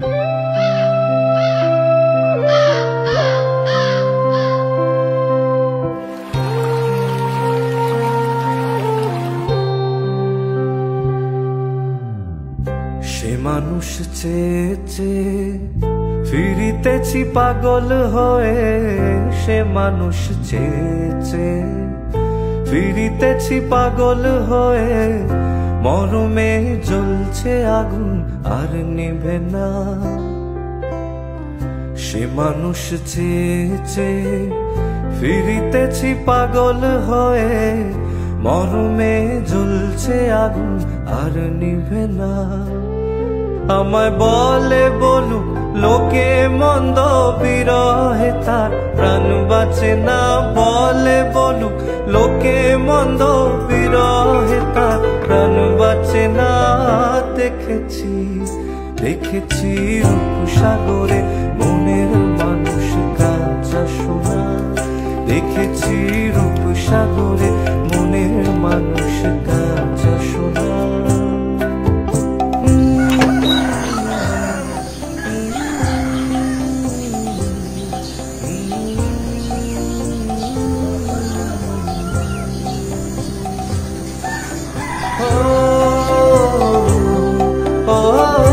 সে মানুষ চেয়ে চেয়ে ফিরিতেছি পাগল হয়ে, সে মানুষ চেয়ে চেয়ে ফিরিতেছি পাগল হয়ে। মরমে জ্বলছে আগুন আর নিভে না। সে মানুষ চেয়ে চেয়ে ফিরিতেছি পাগল হয়ে, মরমে জ্বলছে আগুন আর নিভে না। আমায় বলে বলুক লোকে মন্দ, বিরহে তার প্রাণ বাঁচে না। বলে বলুক লোকে মন্দ, বিরহে তার প্রাণ বাঁচে না। দেখেছি দেখেছি রূপসাগরে মনের মানুষ কাঁচা সোনা। দেখেছি রূপসাগরে মনের মানুষ কাঁচা সোনা। Oh, oh, oh.